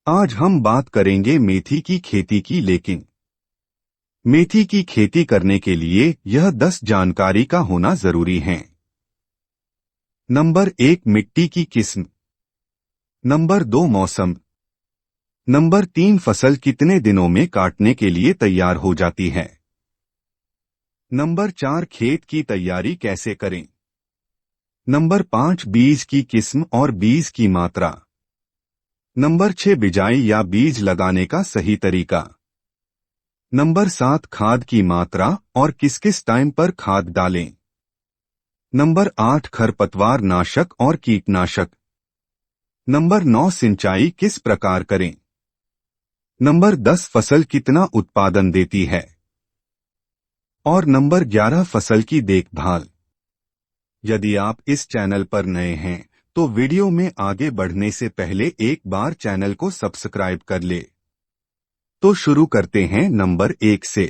आज हम बात करेंगे मेथी की खेती की। लेकिन मेथी की खेती करने के लिए यह 10 जानकारी का होना जरूरी है। नंबर 1, मिट्टी की किस्म। नंबर 2, मौसम। नंबर 3, फसल कितने दिनों में काटने के लिए तैयार हो जाती है। नंबर 4, खेत की तैयारी कैसे करें। नंबर 5, बीज की किस्म और बीज की मात्रा। नंबर 6, बिजाई या बीज लगाने का सही तरीका। नंबर 7, खाद की मात्रा और किस किस टाइम पर खाद डालें। नंबर 8, खरपतवार नाशक और कीटनाशक। नंबर 9, सिंचाई किस प्रकार करें। नंबर 10, फसल कितना उत्पादन देती है। और नंबर 11, फसल की देखभाल। यदि आप इस चैनल पर नए हैं तो वीडियो में आगे बढ़ने से पहले एक बार चैनल को सब्सक्राइब कर ले। तो शुरू करते हैं नंबर 1 से।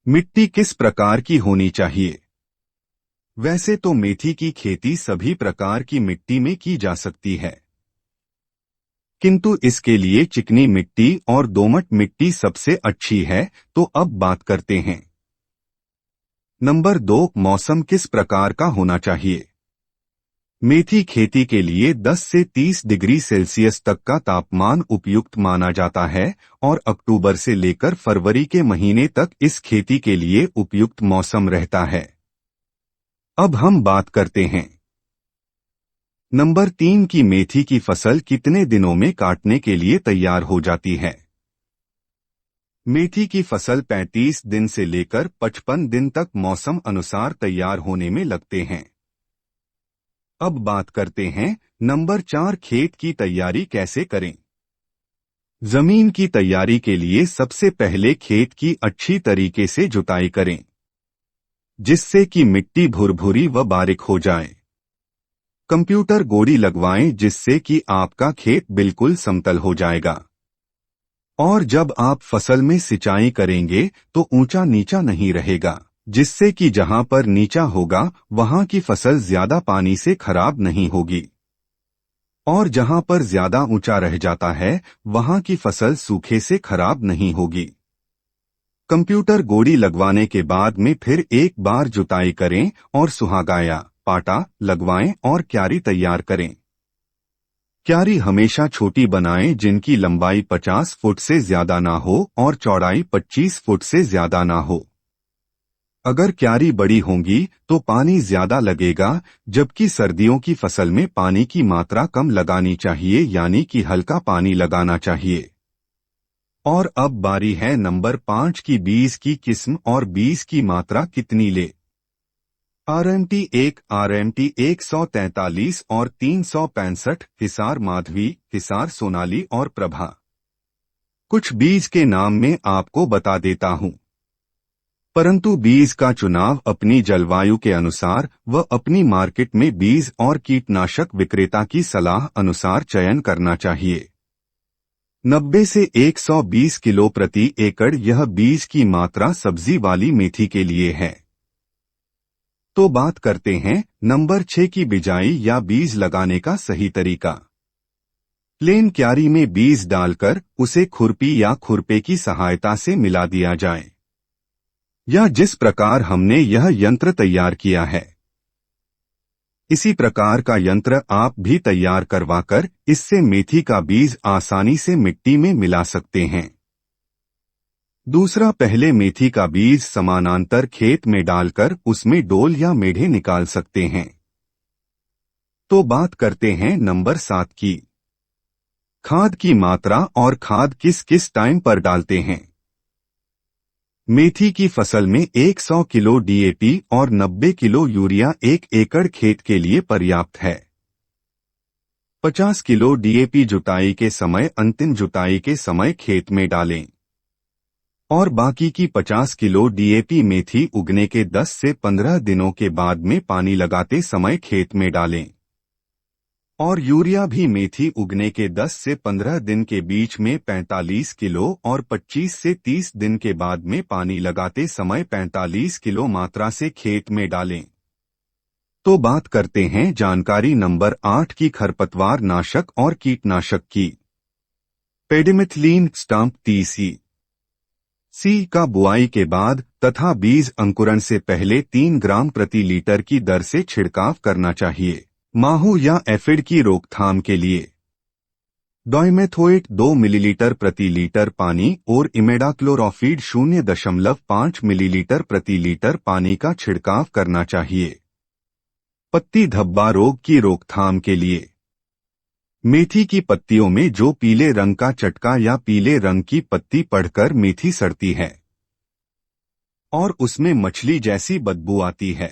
मिट्टी किस प्रकार की होनी चाहिए। वैसे तो मेथी की खेती सभी प्रकार की मिट्टी में की जा सकती है, किंतु इसके लिए चिकनी मिट्टी और दोमट मिट्टी सबसे अच्छी है। तो अब बात करते हैं। नंबर 2, मौसम किस प्रकार का होना चाहिए। मेथी खेती के लिए 10 से 30 डिग्री सेल्सियस तक का तापमान उपयुक्त माना जाता है और अक्टूबर से लेकर फरवरी के महीने तक इस खेती के लिए उपयुक्त मौसम रहता है। अब हम बात करते हैं। नंबर 3 की मेथी की फसल कितने दिनों में काटने के लिए तैयार हो जाती है। मेथी की फसल 35 दिन से लेकर 55 दिन तक मौसम अनुसार तैयार होने में लगते हैं। अब बात करते हैं नंबर 4, खेत की तैयारी कैसे करें। जमीन की तैयारी के लिए सबसे पहले खेत की अच्छी तरीके से जुताई करें, जिससे कि मिट्टी भुरभुरी व बारीक हो जाए। कंप्यूटर गोड़ी लगवाएं, जिससे कि आपका खेत बिल्कुल समतल हो जाएगा। और जब आप फसल में सिंचाई करेंगे तो ऊंचा नीचा नहीं रहेगा, जिससे कि जहां पर नीचा होगा वहां की फसल ज्यादा पानी से खराब नहीं होगी, और जहां पर ज्यादा ऊंचा रह जाता है वहां की फसल सूखे से खराब नहीं होगी। कंप्यूटर गोड़ी लगवाने के बाद में फिर एक बार जुताई करें और सुहागा या पाटा लगवाएं और क्यारी तैयार करें। क्यारी हमेशा छोटी बनाएं, जिनकी लंबाई 50 फुट से ज्यादा ना हो और चौड़ाई 25 फुट से ज्यादा ना हो। अगर क्यारी बड़ी होंगी तो पानी ज्यादा लगेगा, जबकि सर्दियों की फसल में पानी की मात्रा कम लगानी चाहिए, यानी कि हल्का पानी लगाना चाहिए। और अब बारी है नंबर 5 की, बीज की किस्म और बीज की मात्रा कितनी ले। RMT 1, RMT 143 और 365, हिसार माधवी, हिसार सोनाली और प्रभा। कुछ बीज के नाम में आपको बता देता हूं, परंतु बीज का चुनाव अपनी जलवायु के अनुसार व अपनी मार्केट में बीज और कीटनाशक विक्रेता की सलाह अनुसार चयन करना चाहिए। 90 से 120 किलो प्रति एकड़ यह बीज की मात्रा सब्जी वाली मेथी के लिए है। तो बात करते हैं नंबर 6 की, बिजाई या बीज लगाने का सही तरीका। प्लेन क्यारी में बीज डालकर उसे खुरपी या खुरपे की सहायता से मिला दिया जाए, या जिस प्रकार हमने यह यंत्र तैयार किया है, इसी प्रकार का यंत्र आप भी तैयार करवाकर इससे मेथी का बीज आसानी से मिट्टी में मिला सकते हैं। दूसरा, पहले मेथी का बीज समानांतर खेत में डालकर उसमें डोल या मेढे निकाल सकते हैं। तो बात करते हैं नंबर 7 की, खाद की मात्रा और खाद किस किस टाइम पर डालते हैं। मेथी की फसल में 100 किलो DAP और 90 किलो यूरिया 1 एकड़ खेत के लिए पर्याप्त है। 50 किलो DAP जुताई के समय, अंतिम जुताई के समय खेत में डालें, और बाकी की 50 किलो DAP मेथी उगने के 10 से 15 दिनों के बाद में पानी लगाते समय खेत में डालें। और यूरिया भी मेथी उगने के 10 से 15 दिन के बीच में 45 किलो और 25 से 30 दिन के बाद में पानी लगाते समय 45 किलो मात्रा से खेत में डालें। तो बात करते हैं जानकारी नंबर 8 की, खरपतवार नाशक और कीटनाशक की। पेडिमिथिलीन स्टाम्प 30 सी का बुआई के बाद तथा बीज अंकुरण से पहले 3 ग्राम प्रति लीटर की दर से छिड़काव करना चाहिए। माहू या एफिड की रोकथाम के लिए डाइमेथोएट 2 मिलीलीटर प्रति लीटर पानी और इमेडाक्लोरोफीड 0.5 मिलीलीटर प्रति लीटर पानी का छिड़काव करना चाहिए। पत्ती धब्बा रोग की रोकथाम के लिए मेथी की पत्तियों में जो पीले रंग का चटका या पीले रंग की पत्ती पड़कर मेथी सड़ती है और उसमें मछली जैसी बदबू आती है।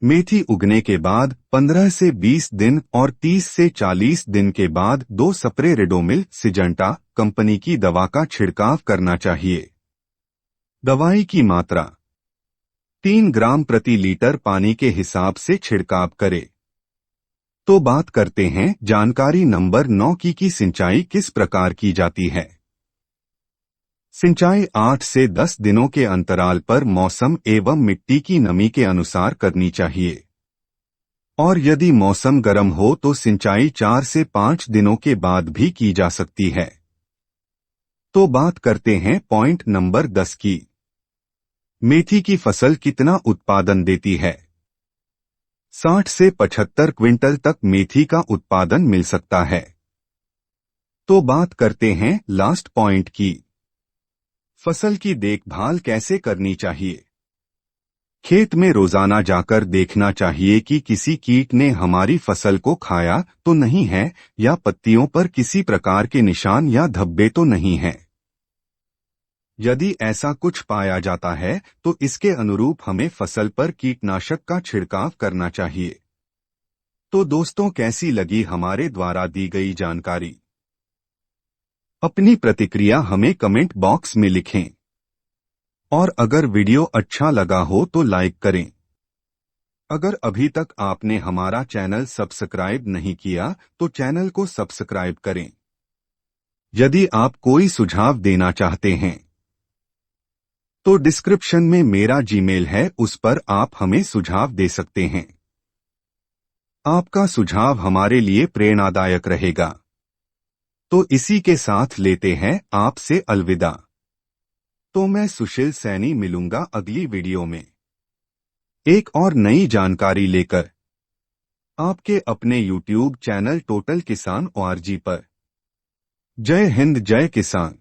मेथी उगने के बाद 15 से 20 दिन और 30 से 40 दिन के बाद 2 स्प्रे रेडोमिल सिजेंटा कंपनी की दवा का छिड़काव करना चाहिए। दवाई की मात्रा 3 ग्राम प्रति लीटर पानी के हिसाब से छिड़काव करे। तो बात करते हैं जानकारी नंबर 9 की सिंचाई किस प्रकार की जाती है। सिंचाई 8 से 10 दिनों के अंतराल पर मौसम एवं मिट्टी की नमी के अनुसार करनी चाहिए और यदि मौसम गर्म हो तो सिंचाई 4 से 5 दिनों के बाद भी की जा सकती है। तो बात करते हैं पॉइंट नंबर 10 की। मेथी की फसल कितना उत्पादन देती है। 60 से 75 क्विंटल तक मेथी का उत्पादन मिल सकता है। तो बात करते हैं लास्ट पॉइंट की। फसल की देखभाल कैसे करनी चाहिए। खेत में रोजाना जाकर देखना चाहिए कि किसी कीट ने हमारी फसल को खाया तो नहीं है या पत्तियों पर किसी प्रकार के निशान या धब्बे तो नहीं हैं। यदि ऐसा कुछ पाया जाता है तो इसके अनुरूप हमें फसल पर कीटनाशक का छिड़काव करना चाहिए। तो दोस्तों, कैसी लगी हमारे द्वारा दी गई जानकारी? अपनी प्रतिक्रिया हमें कमेंट बॉक्स में लिखें और अगर वीडियो अच्छा लगा हो तो लाइक करें। अगर अभी तक आपने हमारा चैनल सब्सक्राइब नहीं किया तो चैनल को सब्सक्राइब करें। यदि आप कोई सुझाव देना चाहते हैं तो डिस्क्रिप्शन में मेरा जीमेल है, उस पर आप हमें सुझाव दे सकते हैं। आपका सुझाव हमारे लिए प्रेरणादायक रहेगा। तो इसी के साथ लेते हैं आपसे अलविदा। तो मैं सुशील सैनी मिलूंगा अगली वीडियो में एक और नई जानकारी लेकर आपके अपने YouTube चैनल टोटल किसान ORG पर। जय हिंद, जय किसान।